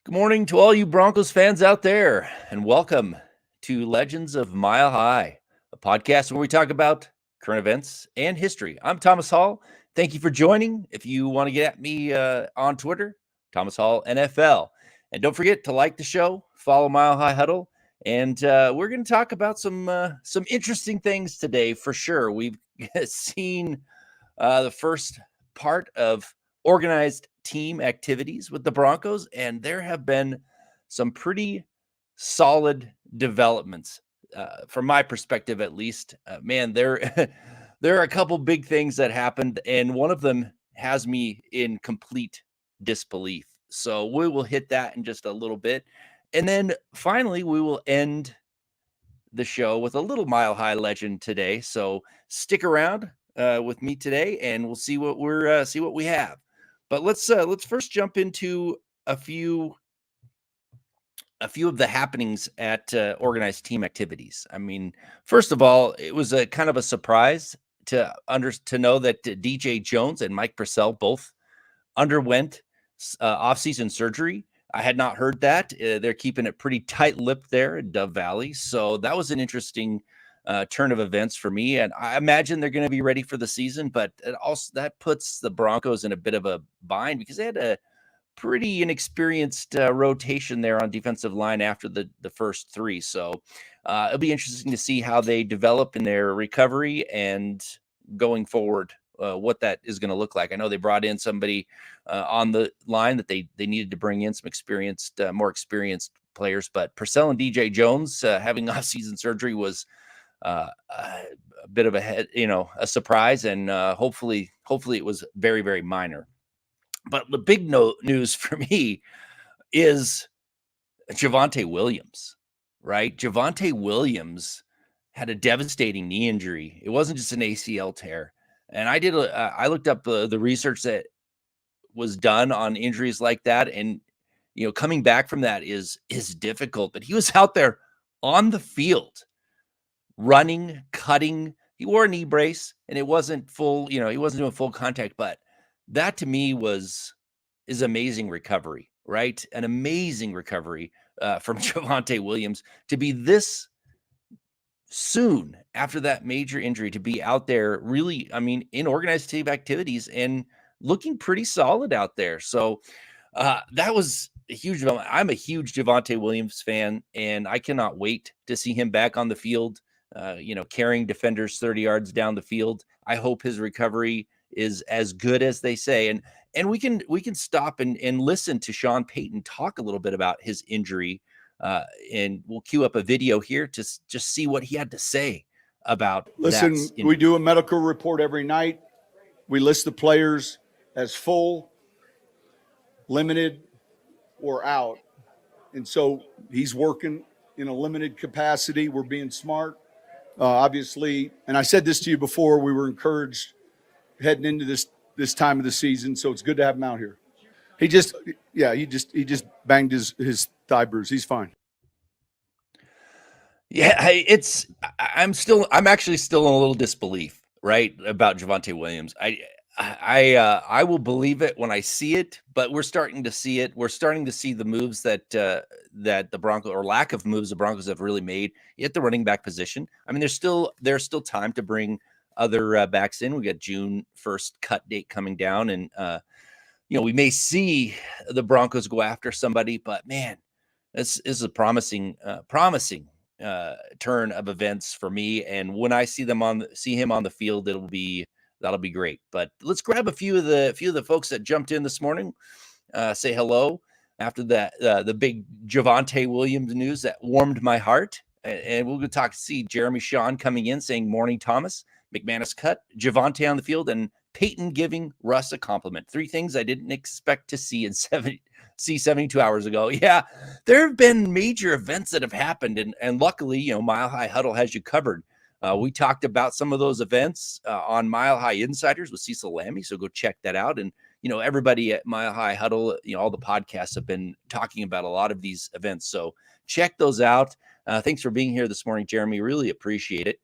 Good morning to all you Broncos fans out there, and welcome to Legends of Mile High, a podcast where we talk about current events and history. I'm Thomas Hall. Thank you for joining. If you want to get at me on Twitter, Thomas Hall NFL. And don't forget to like the show, follow Mile High Huddle, and we're going to talk about some interesting things today for sure. We've seen the first part of organized team activities with the Broncos, and there have been some pretty solid developments from my perspective, at least. Man, there there are a couple big things that happened, and one of them has me in complete disbelief. So we will hit that in just a little bit, and then finally we will end the show with a little Mile High legend today. So stick around with me today, and we'll see what we have. But let's first jump into a few of the happenings at organized team activities. I mean, first of all, it was a kind of a surprise to know that DJ Jones and Mike Purcell both underwent off-season surgery. I had not heard that. They're keeping it pretty tight-lipped there in Dove Valley. So that was an interesting turn of events for me. And I imagine they're going to be ready for the season, but that puts the Broncos in a bit of a bind because they had a pretty inexperienced rotation there on defensive line after the first three. So it'll be interesting to see how they develop in their recovery and going forward. What that is going to look like. I know they brought in somebody on the line that they needed to bring in some more experienced players, but Purcell and DJ Jones having off-season surgery was a bit of a surprise, and hopefully it was very, very minor. But the big news for me is Javonte Williams, right? Javonte Williams had a devastating knee injury. It wasn't just an ACL tear. And I looked up the research that was done on injuries like that, and coming back from that is difficult. But he was out there on the field, running, cutting. He wore a knee brace, and it wasn't full. He wasn't doing full contact. But that to me is amazing recovery, right? An amazing recovery from Javonte Williams to be this soon after that major injury, to be out there really, I mean, in organized team activities and looking pretty solid out there. So that was a huge development. I'm a huge Javonte Williams fan, and I cannot wait to see him back on the field, carrying defenders 30 yards down the field. I hope his recovery is as good as they say. And we can stop and listen to Sean Payton talk a little bit about his injury. And we'll queue up a video here to just see what he had to say about. Listen, we do a medical report every night. We list the players as full, limited, or out. And so he's working in a limited capacity. We're being smart, obviously. And I said this to you before. We were encouraged heading into this time of the season. So it's good to have him out here. He just banged his thigh bruise. He's fine. Yeah, I'm actually still in a little disbelief, right, about Javonte Williams. I will believe it when I see it, but we're starting to see it. We're starting to see the moves that the Broncos, or lack of moves the Broncos have really made at the running back position. I mean, there's still time to bring other backs in. We got June 1st cut date coming down, and we may see the Broncos go after somebody, but man, this is a promising turn of events for me. And when I see him on the field, that'll be great. But let's grab a few of the folks that jumped in this morning. Say hello after that the big Javonte Williams news that warmed my heart. And we'll go see Jeremy Shawn coming in saying, "Morning, Thomas. McManus cut, Javonte on the field, and Peyton giving Russ a compliment. Three things I didn't expect to see 72 hours ago." Yeah, there have been major events that have happened, and luckily, Mile High Huddle has you covered. We talked about some of those events on Mile High Insiders with Cecil Lammy, so go check that out. And everybody at Mile High Huddle, all the podcasts have been talking about a lot of these events, so check those out. Thanks for being here this morning, Jeremy. Really appreciate it.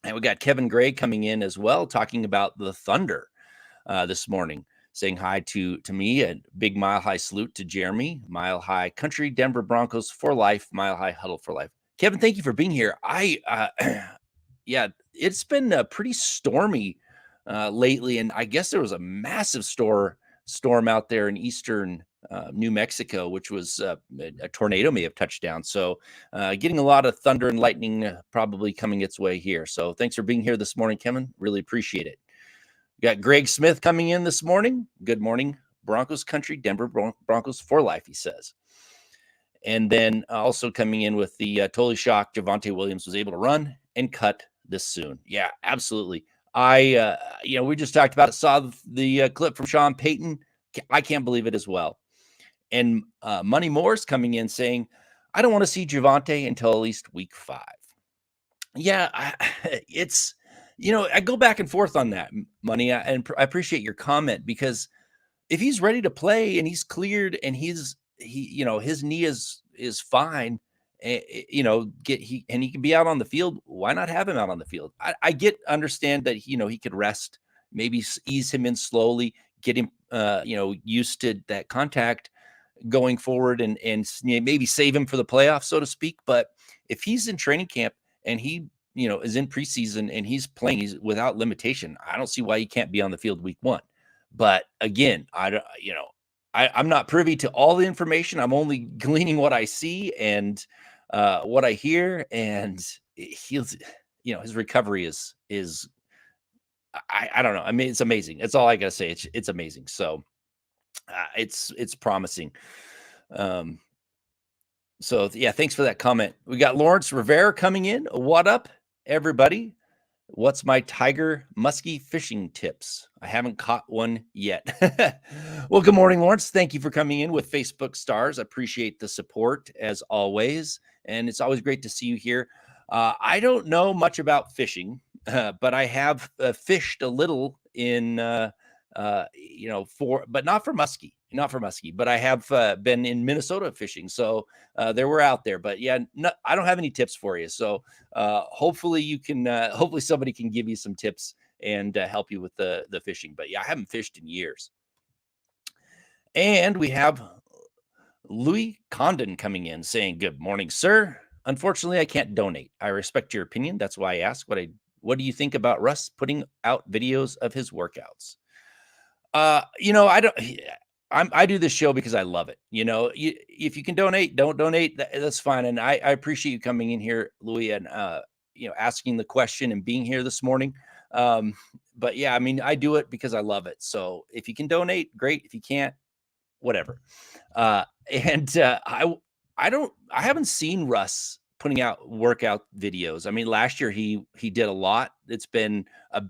And we got Kevin Gray coming in as well, talking about the Thunder this morning. saying hi to me, a big Mile High salute to Jeremy. Mile High Country, Denver Broncos for life, Mile High Huddle for life. Kevin, thank you for being here. Yeah, it's been pretty stormy lately, and I guess there was a massive storm out there in eastern New Mexico, which was a tornado may have touched down. So getting a lot of thunder and lightning probably coming its way here. So thanks for being here this morning, Kevin. Really appreciate it. We got Greg Smith coming in this morning. Good morning, Broncos country, Denver Broncos for life, he says. And then also coming in with the totally shocked Javonte Williams was able to run and cut this soon. Yeah, absolutely. We just talked about it, saw the clip from Sean Payton. I can't believe it as well. And Money Moore's coming in saying, I don't want to see Javonte until at least week 5. Yeah, I go back and forth on that, Money. And I appreciate your comment, because if he's ready to play and he's cleared and his knee is fine, he can be out on the field, why not have him out on the field? I understand that he could rest, maybe ease him in slowly, get him used to that contact going forward, and maybe save him for the playoffs, so to speak. But if he's in training camp and he is in preseason and he's playing, he's without limitation, I don't see why he can't be on the field week 1. But again, I'm not privy to all the information. I'm only gleaning what I see and what I hear, and his recovery is I don't know. I mean, it's amazing. That's all I gotta say. It's amazing. So it's promising. So yeah, thanks for that comment. We got Lawrence Rivera coming in. What up, everybody? What's my tiger muskie fishing tips? I haven't caught one yet. Well, good morning, Lawrence. Thank you for coming in with Facebook stars. I appreciate the support as always. And it's always great to see you here. I don't know much about fishing, but I have fished a little in, but not for muskie, but I have been in Minnesota fishing. So they were out there, but yeah, I don't have any tips for you. So hopefully hopefully somebody can give you some tips and help you with the fishing. But yeah, I haven't fished in years. And we have Louis Condon coming in saying, good morning, sir. Unfortunately, I can't donate. I respect your opinion. That's why I ask what do you think about Russ putting out videos of his workouts? I do this show because I love it. If you can donate, don't donate. That's fine. And I appreciate you coming in here, Louis, and asking the question and being here this morning. But yeah, I mean, I do it because I love it. So if you can donate, great. If you can't, whatever. I haven't seen Russ putting out workout videos. I mean, last year he did a lot. It's been a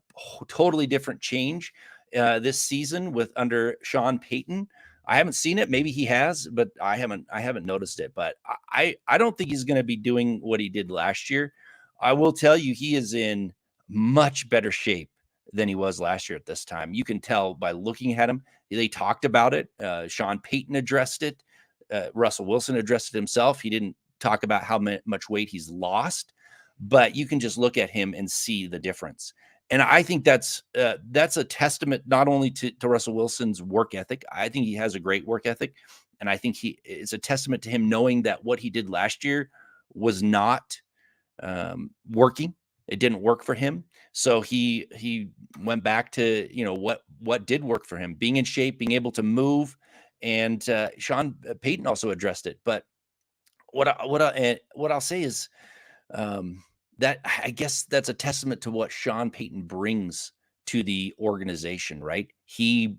totally different change this season under Sean Payton. I haven't seen it. Maybe he has, but I haven't noticed it. But I don't think he's going to be doing what he did last year. I will tell you, he is in much better shape than he was last year at this time. You can tell by looking at him. They talked about it. Sean Payton addressed it. Russell Wilson addressed it himself. He didn't talk about how much weight he's lost, but you can just look at him and see the difference. And I think that's a testament not only to Russell Wilson's work ethic. I think he has a great work ethic, and I think it's a testament to him knowing that what he did last year was not working. It didn't work for him, so he went back to what did work for him: being in shape, being able to move. And Sean Payton also addressed it. But what I'll say is that I guess that's a testament to what Sean Payton brings to the organization, right? He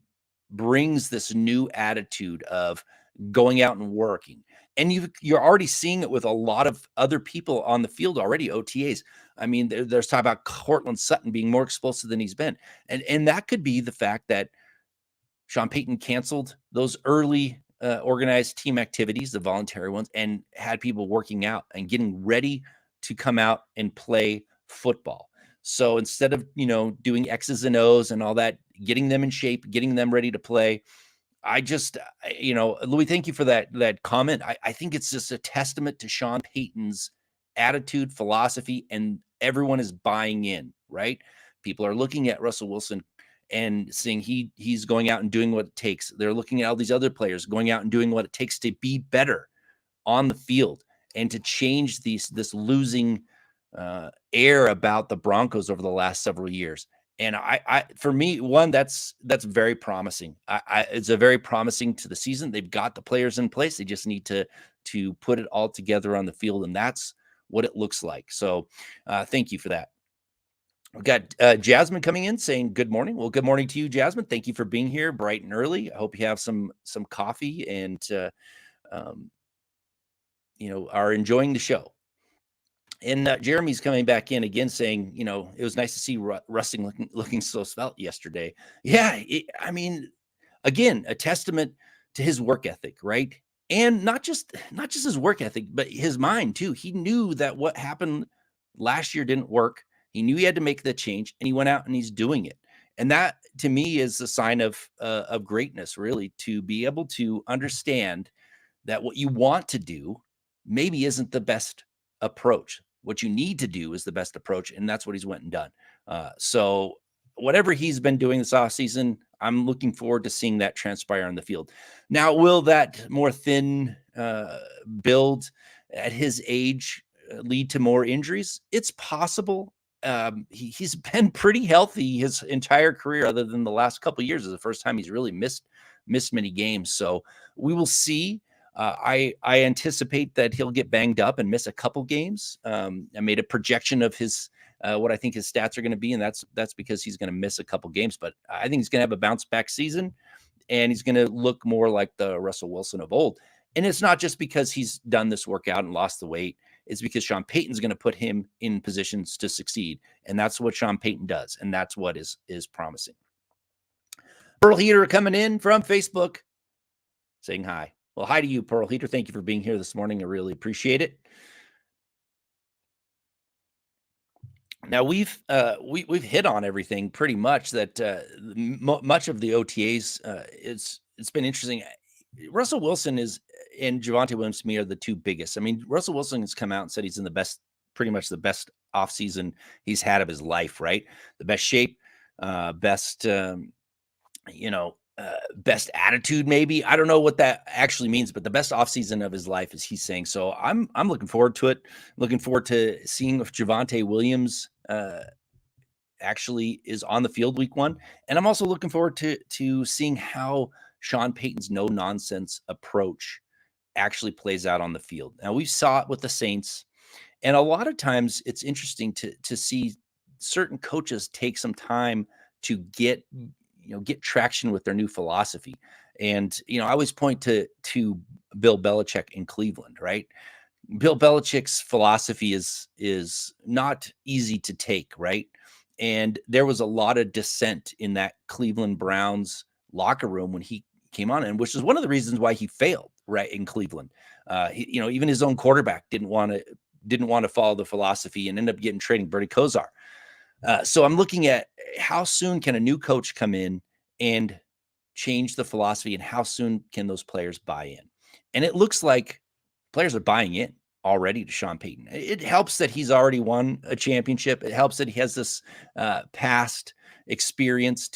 brings this new attitude of going out and working. And you're already seeing it with a lot of other people on the field already, OTAs. I mean, there's talk about Cortland Sutton being more explosive than he's been. And that could be the fact that Sean Payton canceled those early organized team activities, the voluntary ones, and had people working out and getting ready to come out and play football. So instead of, doing X's and O's and all that, getting them in shape, getting them ready to play, Louis, thank you for that comment. I think it's just a testament to Sean Payton's attitude, philosophy, and everyone is buying in, right? People are looking at Russell Wilson and seeing he's going out and doing what it takes. They're looking at all these other players going out and doing what it takes to be better on the field and to change this losing air about the Broncos over the last several years. And I for me, one, that's very promising. It's a very promising to the season. They've got the players in place. They just need to put it all together on the field, and that's what it looks like. So thank you for that. We've got Jasmine coming in saying good morning. Well, good morning to you, Jasmine. Thank you for being here bright and early. I hope you have some coffee and are enjoying the show. And Jeremy's coming back in again saying, it was nice to see Rusting looking so svelte yesterday. Yeah, I mean, again, a testament to his work ethic, right? And not just his work ethic, but his mind too. He knew that what happened last year didn't work. He knew he had to make the change, and he went out and he's doing it. And that, to me, is a sign of greatness, really, to be able to understand that what you want to do maybe isn't the best approach. What you need to do is the best approach, and that's what he's went and done. So whatever he's been doing this offseason, I'm looking forward to seeing that transpire on the field. Now, will that more thin build at his age lead to more injuries? It's possible. He's been pretty healthy his entire career, other than the last couple of years. Is the first time he's really missed many games. So we will see. I anticipate that he'll get banged up and miss a couple games. I made a projection of his what I think his stats are going to be, and that's because he's going to miss a couple games. But I think he's going to have a bounce back season, and he's going to look more like the Russell Wilson of old. And it's not just because he's done this workout and lost the weight. It's because Sean Payton's going to put him in positions to succeed, and that's what Sean Payton does, and that's what is promising. Pearl Heater coming in from Facebook, saying hi. Well, hi to you, Pearl Heater. Thank you for being here this morning. I really appreciate it. Now we've hit on everything pretty much. That much of the OTAs, it's been interesting. Russell Wilson and Javonte Williams to me are the two biggest. I mean, Russell Wilson has come out and said he's in pretty much the best offseason he's had of his life, right? The best shape, best best attitude, maybe. I don't know what that actually means, but the best offseason of his life is he's saying. So I'm looking forward to it. Looking forward to seeing if Javonte Williams actually is on the field week 1. And I'm also looking forward to seeing how Sean Payton's no-nonsense approach actually plays out on the field. Now, we saw it with the Saints, and a lot of times it's interesting to see certain coaches take some time to get traction with their new philosophy. And, I always point to Bill Belichick in Cleveland, right? Bill Belichick's philosophy is not easy to take, right? And there was a lot of dissent in that Cleveland Browns locker room when he came on, and which is one of the reasons why he failed, right, in Cleveland. Even his own quarterback didn't want to follow the philosophy and end up trading Bertie Kosar. So I'm looking at how soon can a new coach come in and change the philosophy, and how soon can those players buy in? And it looks like players are buying in already to Sean Payton. It helps that he's already won a championship. It helps that he has this past experience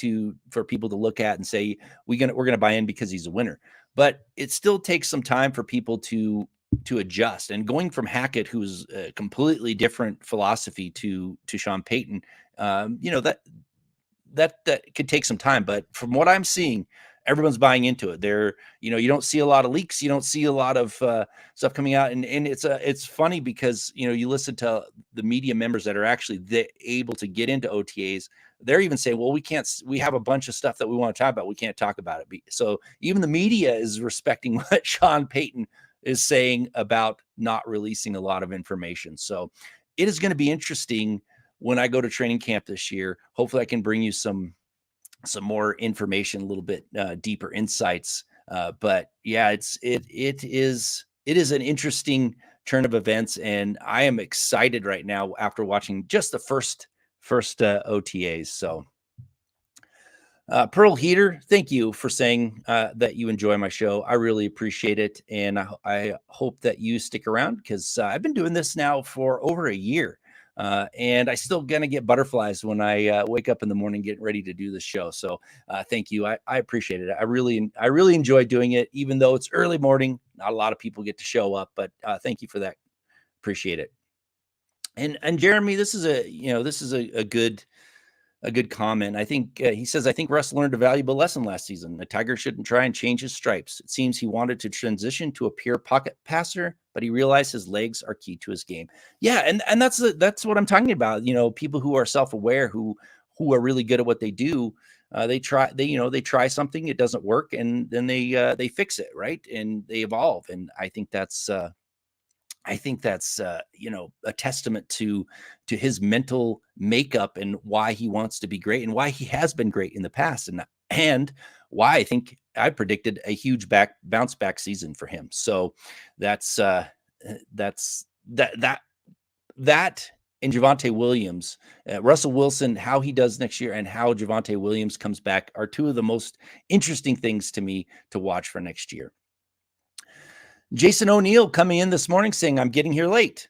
for people to look at and say, we're going to buy in because he's a winner. But it still takes some time for people to adjust. And going from Hackett, who's a completely different philosophy, to Sean Payton, that could take some time. But from what I'm seeing, everyone's buying into it. You don't see a lot of leaks. You don't see a lot of stuff coming out. And it's funny because, you listen to the media members that are actually able to get into OTAs. They're even saying, well, we have a bunch of stuff that we want to talk about. We can't talk about it. So even the media is respecting what Sean Payton is saying about not releasing a lot of information. So it is going to be interesting when I go to training camp this year. Hopefully I can bring you some more information, a little bit deeper insights. But yeah, it is an interesting turn of events, and I am excited right now after watching just the first OTAs. So Pearl Heater, thank you for saying that you enjoy my show. I really appreciate it, and I hope that you stick around, because I've been doing this now for over a year. And I still gonna get butterflies when I wake up in the morning getting ready to do the show. So thank you. I appreciate it. I really enjoy doing it, even though it's early morning. Not a lot of people get to show up, but thank you for that. Appreciate it. And Jeremy, this is a good comment. I think he says, I think Russ learned a valuable lesson last season. The Tiger shouldn't try and change his stripes. It seems he wanted to transition to a pure pocket passer, but he realized his legs are key to his game. Yeah, and that's what I'm talking about. People who are self-aware, who are really good at what they do. They try something, it doesn't work, and then they fix it, right? And they evolve. And I think that's a testament to his mental makeup and why he wants to be great and why he has been great in the past, and why I think I predicted a huge bounce back season for him. So that's that and Javonte Williams, Russell Wilson, how he does next year and how Javonte Williams comes back are two of the most interesting things to me to watch for next year. Jason O'Neill coming in this morning saying, I'm getting here late.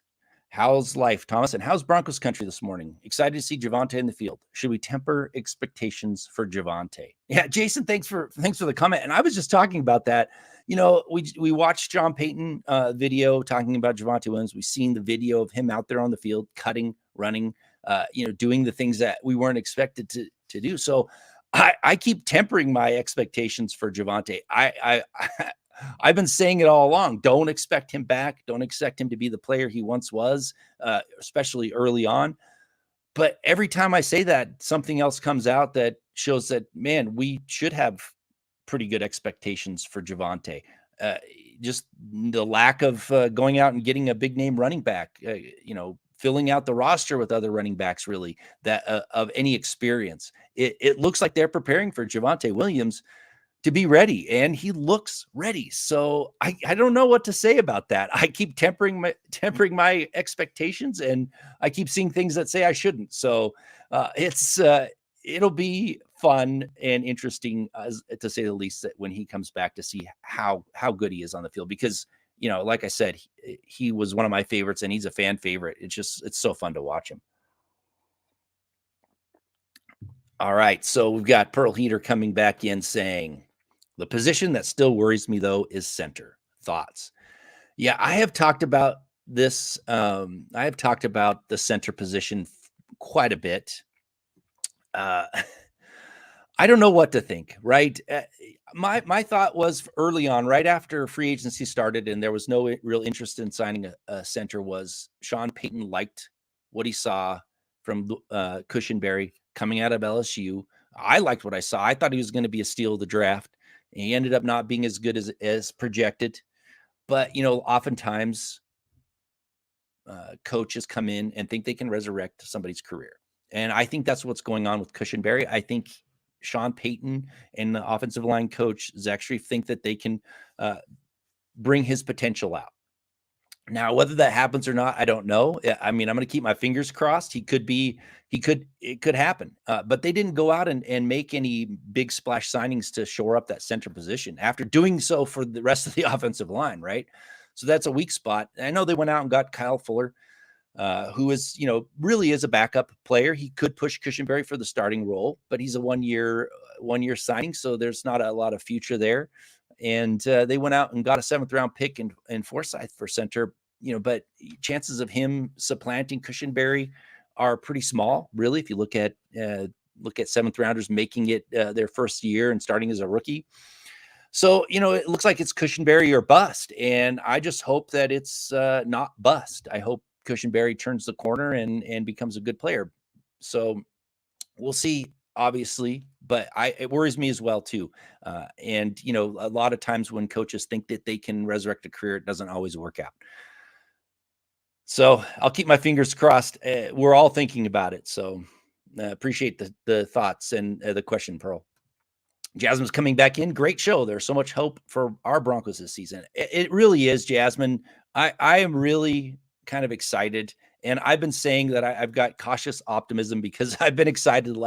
How's life, Thomas? And how's Broncos country this morning? Excited to see Javonte in the field. Should we temper expectations for Javonte? Yeah, Jason, thanks for the comment. And I was just talking about that. We watched John Payton video talking about Javonte Williams. We've seen the video of him out there on the field, cutting, running, doing the things that we weren't expected to do. So I keep tempering my expectations for Javonte. I've been saying it all along. Don't expect him back. Don't expect him to be the player he once was, especially early on. But every time I say that, something else comes out that shows that, man, we should have pretty good expectations for Javonte. Just the lack of going out and getting a big name running back, filling out the roster with other running backs, really, that of any experience. It looks like they're preparing for Javonte Williams to be ready, and he looks ready. So I don't know what to say about that. I keep tempering my expectations, and I keep seeing things that say I shouldn't. So it'll be fun and interesting, to say the least, that when he comes back, to see how good he is on the field, because like I said, he was one of my favorites, and he's a fan favorite. It's so fun to watch him. All right, so we've got Pearl Heater coming back in saying, the position that still worries me, though, is center. Thoughts? Yeah, I have talked about this. I have talked about the center position quite a bit. I don't know what to think, right? My thought was early on, right after free agency started, and there was no real interest in signing a center, was Sean Payton liked what he saw from Cushenberry coming out of LSU. I liked what I saw. I thought he was going to be a steal of the draft. He ended up not being as good as projected. But, oftentimes coaches come in and think they can resurrect somebody's career. And I think that's what's going on with Cushenberry. I think Sean Payton and the offensive line coach, Zach Strief, think that they can bring his potential out. Now, whether that happens or not, I don't know. I mean, I'm going to keep my fingers crossed. It could happen. But they didn't go out and make any big splash signings to shore up that center position after doing so for the rest of the offensive line, right? So that's a weak spot. I know they went out and got Kyle Fuller, who is, really is a backup player. He could push Cushenberry for the starting role, but he's a one-year signing, so there's not a lot of future there. And they went out and got a 7th round pick in Forsyth for center, but chances of him supplanting Cushenberry are pretty small, really. If you look at 7th rounders making it their first year and starting as a rookie. So, it looks like it's Cushenberry or bust. And I just hope that it's not bust. I hope Cushenberry turns the corner and becomes a good player. So we'll see, obviously, but it worries me as well too. And a lot of times when coaches think that they can resurrect a career, it doesn't always work out. So I'll keep my fingers crossed. We're all thinking about it. So appreciate the thoughts and the question, Pearl. Jasmine's coming back in. Great show. There's so much hope for our Broncos this season. It really is, Jasmine. I am really kind of excited. And I've been saying that I've got cautious optimism because I've been excited the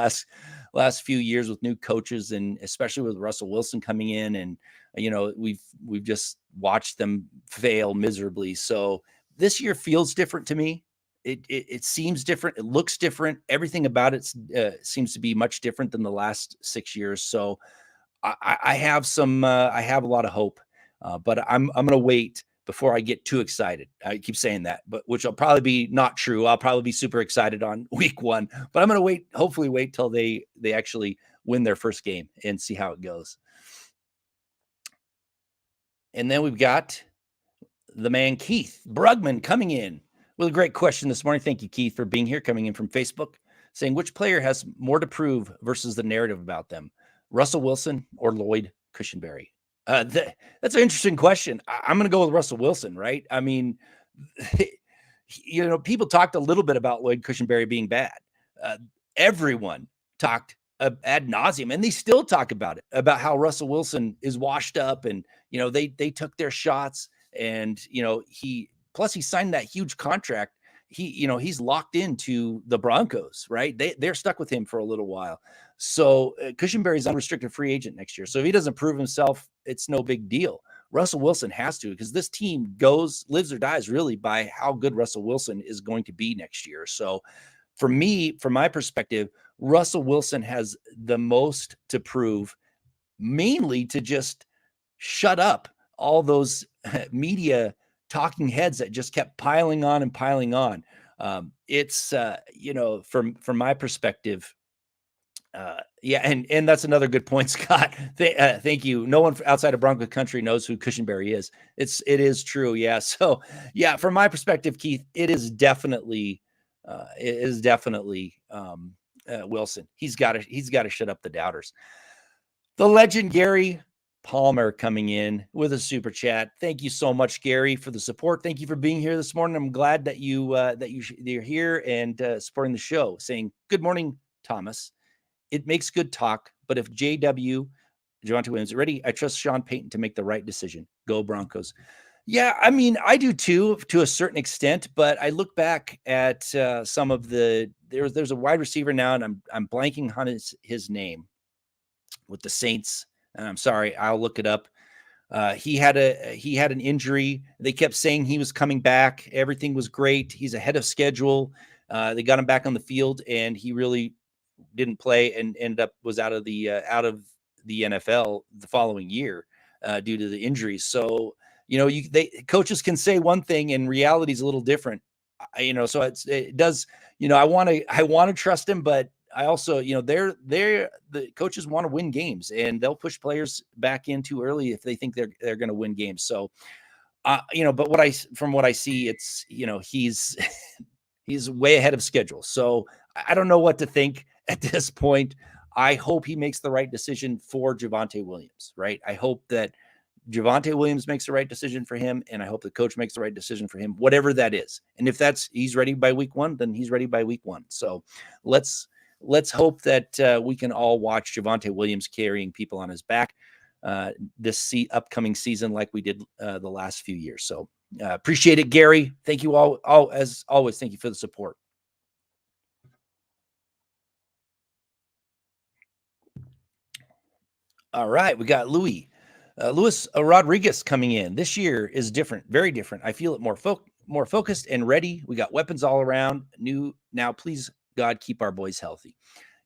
last few years with new coaches, and especially with Russell Wilson coming in. And, we've just watched them fail miserably. So this year feels different to me. It seems different. It looks different. Everything about it seems to be much different than the last 6 years. So I have I have a lot of hope, but I'm going to wait before I get too excited. I keep saying that, but which will probably be not true. I'll probably be super excited on week 1, but I'm going to hopefully wait till they actually win their first game and see how it goes. And then we've got the man Keith Brugman coming in with a great question this morning. Thank you, Keith, for being here, coming in from Facebook, saying which player has more to prove versus the narrative about them, Russell Wilson or Lloyd Cushenberry? That's an interesting question. I'm going to go with Russell Wilson, right? I mean, people talked a little bit about Lloyd Cushenberry being bad. Everyone talked ad nauseum, and they still talk about it, about how Russell Wilson is washed up, and they took their shots, and he signed that huge contract. He's locked into the Broncos, right? They're stuck with him for a little while. So Cushenberry's unrestricted free agent next year. So if he doesn't prove himself, it's no big deal. Russell Wilson has to, because this team lives or dies really by how good Russell Wilson is going to be next year. So for me, from my perspective, Russell Wilson has the most to prove, mainly to just shut up all those media talking heads that just kept piling on and piling on. It's from my perspective, and that's another good point, Scott. Thank you. No one outside of Bronco country knows who Cushenberry is. It is true. Yeah. So yeah, from my perspective, Keith, it is definitely Wilson. He's got to shut up the doubters. The legend Gary Palmer coming in with a super chat. Thank you so much, Gary, for the support. Thank you for being here this morning. I'm glad that you're here and supporting the show. Saying good morning, Thomas. It makes good talk, but if Javonte Williams is ready, I trust Sean Payton to make the right decision. Go Broncos. Yeah, I mean, I do too, to a certain extent, but I look back at some of there's a wide receiver now, and I'm blanking on his name with the Saints. And I'm sorry, I'll look it up. He had an injury. They kept saying he was coming back. Everything was great. He's ahead of schedule. They got him back on the field, and he really didn't play and ended up was out of the NFL the following year due to the injuries. So coaches can say one thing and reality is a little different. So it does. I want to trust him, but I also the coaches want to win games, and they'll push players back in too early if they think they're going to win games. So but from what I see, it's he's way ahead of schedule. So I don't know what to think at this point. I hope he makes the right decision for Javonte Williams, right? I hope that Javonte Williams makes the right decision for him, and I hope the coach makes the right decision for him, whatever that is. And if he's ready by week 1, then he's ready by week 1. So let's hope that we can all watch Javonte Williams carrying people on his back this upcoming season like we did the last few years. So appreciate it, Gary. Thank you all as always. Thank you for the support. All right, we got Luis Rodriguez coming in. This year is different, very different. I feel it more focused and ready. We got weapons all around. Now, please, God, keep our boys healthy.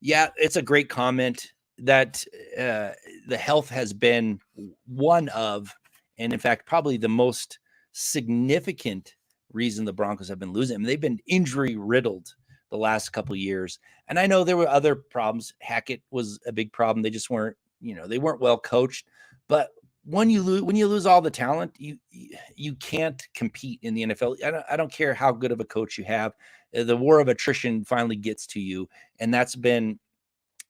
Yeah, it's a great comment that the health has been one of, and in fact, probably the most significant reason the Broncos have been losing. I mean, they've been injury riddled the last couple of years. And I know there were other problems. Hackett was a big problem. They just weren't, they weren't well coached. But when you lose all the talent, you can't compete in the NFL. I don't care how good of a coach you have. The war of attrition finally gets to you, and that's been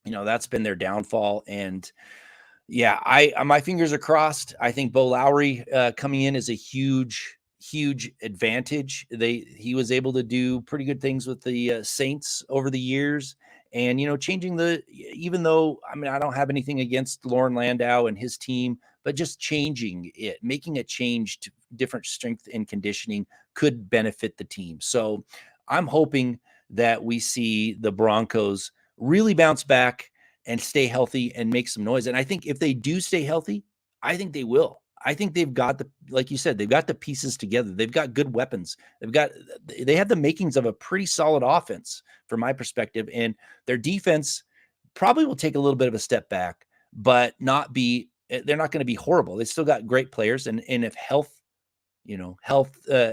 their downfall. And yeah, my fingers are crossed. I think Bo Lowry coming in is a huge advantage. He was able to do pretty good things with the Saints over the years. And, changing even though, I don't have anything against Lauren Landau and his team, but just changing it, making a change to different strength and conditioning could benefit the team. So I'm hoping that we see the Broncos really bounce back and stay healthy and make some noise. And I think if they do stay healthy, I think they will. I think they've got like you said, they've got the pieces together. They've got good weapons. They have the makings of a pretty solid offense from my perspective. And their defense probably will take a little bit of a step back, but they're not going to be horrible. They still got great players. And if health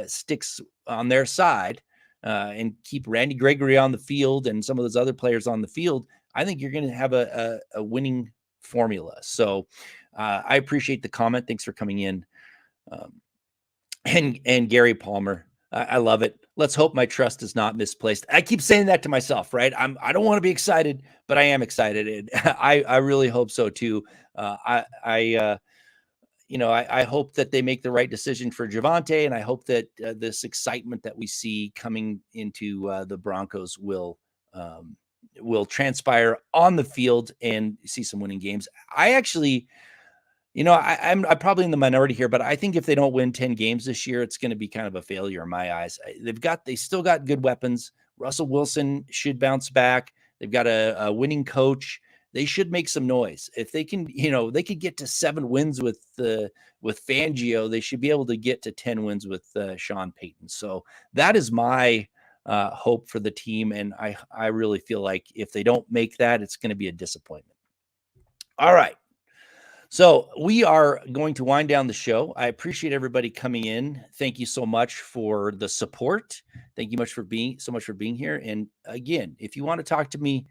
sticks on their side, and keep Randy Gregory on the field and some of those other players on the field, I think you're going to have a winning formula. So I appreciate the comment. Thanks for coming in. And Gary Palmer, I love it. Let's hope my trust is not misplaced. I keep saying that to myself, right? I don't want to be excited, but I am excited. And I really hope so too. I hope that they make the right decision for Javonte, and I hope that this excitement that we see coming into the Broncos will transpire on the field and see some winning games. I actually, I'm probably in the minority here, but I think if they don't win 10 games this year, it's going to be kind of a failure in my eyes. They still got good weapons. Russell Wilson should bounce back. They've got a winning coach. They should make some noise. If they can, they could get to 7 wins with Fangio. They should be able to get to 10 wins with Sean Payton. So that is my hope for the team. And I really feel like if they don't make that, it's going to be a disappointment. All right. So we are going to wind down the show. I appreciate everybody coming in. Thank you so much for the support. Thank you for being here. And again, if you want to talk to me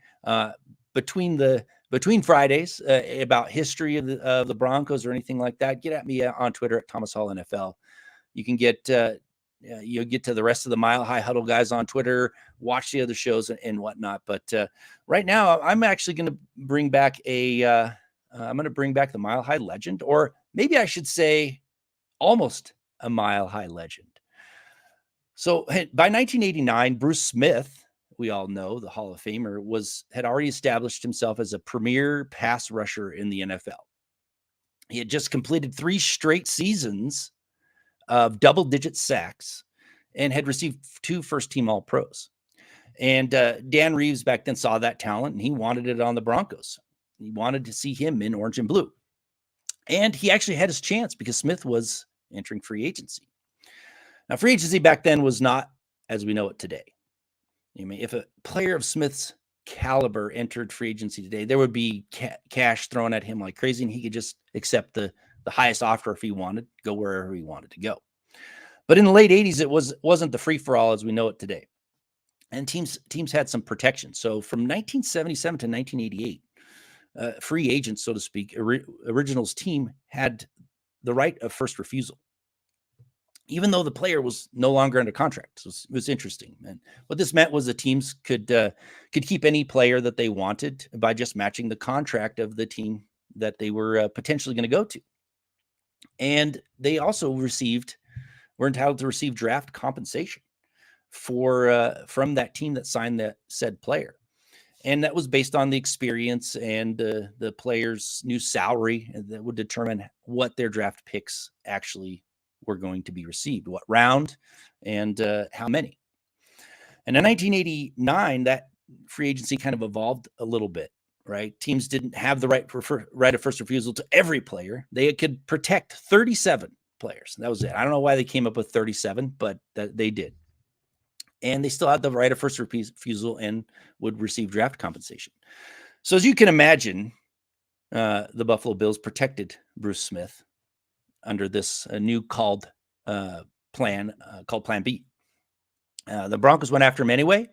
between Fridays about history of the Broncos or anything like that, get at me on Twitter at Thomas Hall NFL. You can you'll get to the rest of the Mile High Huddle guys on Twitter, watch the other shows and whatnot. But right now, I'm actually going to bring back the Mile High legend, or maybe I should say almost a Mile High legend. So by 1989, Bruce Smith, we all know, the Hall of Famer, had already established himself as a premier pass rusher in the NFL. He had just completed 3 straight seasons of double-digit sacks and had received 2 first-team All-Pros. And Dan Reeves back then saw that talent, and he wanted it on the Broncos. He wanted to see him in orange and blue. And he actually had his chance because Smith was entering free agency. Now, free agency back then was not as we know it today. I mean, if a player of Smith's caliber entered free agency today, there would be cash thrown at him like crazy, and he could just accept the highest offer if he wanted, go wherever he wanted to go. But in the late 80s, it wasn't the free-for-all as we know it today. And teams had some protection. So from 1977 to 1988, free agents, so to speak, Originals team had the right of first refusal, even though the player was no longer under contract. So it was interesting. And what this meant was the teams could keep any player that they wanted by just matching the contract of the team that they were potentially going to go to. And they also were entitled to receive draft compensation from that team that signed that said player. And that was based on the experience and the player's new salary that would determine what their draft picks actually were going to be received, what round and how many. And in 1989, that free agency kind of evolved a little bit, right? Teams didn't have the right of first refusal to every player. They could protect 37 players. That was it. I don't know why they came up with 37, but they did. And they still had the right of first refusal and would receive draft compensation. So as you can imagine, the Buffalo Bills protected Bruce Smith under this new called Plan B. The Broncos went after him anyway.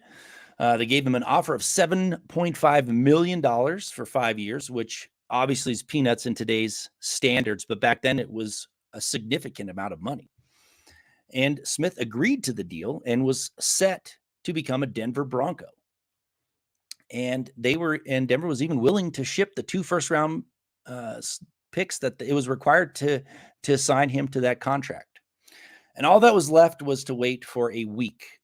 They gave him an offer of $7.5 million for 5 years, which obviously is peanuts in today's standards, but back then it was a significant amount of money. And Smith agreed to the deal and was set to become a Denver Bronco. And Denver was even willing to ship the 2 first-round picks that it was required to sign him to that contract. And all that was left was to wait for a week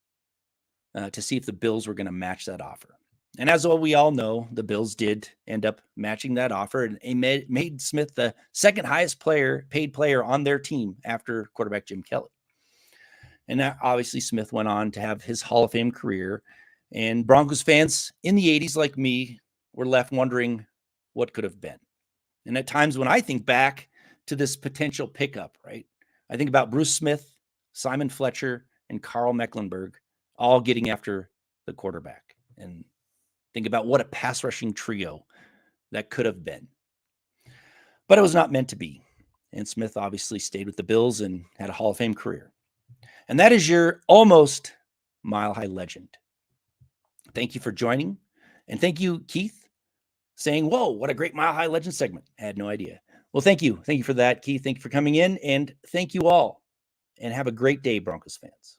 to see if the Bills were going to match that offer. And as we all know, the Bills did end up matching that offer, and it made Smith the second highest paid player on their team after quarterback Jim Kelly. And that, obviously, Smith went on to have his Hall of Fame career. And Broncos fans in the 80s, like me, were left wondering what could have been. And at times when I think back to this potential pickup, right? I think about Bruce Smith, Simon Fletcher, and Carl Mecklenburg all getting after the quarterback, and think about what a pass rushing trio that could have been. But it was not meant to be. And Smith obviously stayed with the Bills and had a Hall of Fame career. And that is your almost Mile High legend. Thank you for joining. And thank you, Keith, saying, whoa, what a great Mile High legend segment. I had no idea. Well, thank you. Thank you for that, Keith. Thank you for coming in. And thank you all. And have a great day, Broncos fans.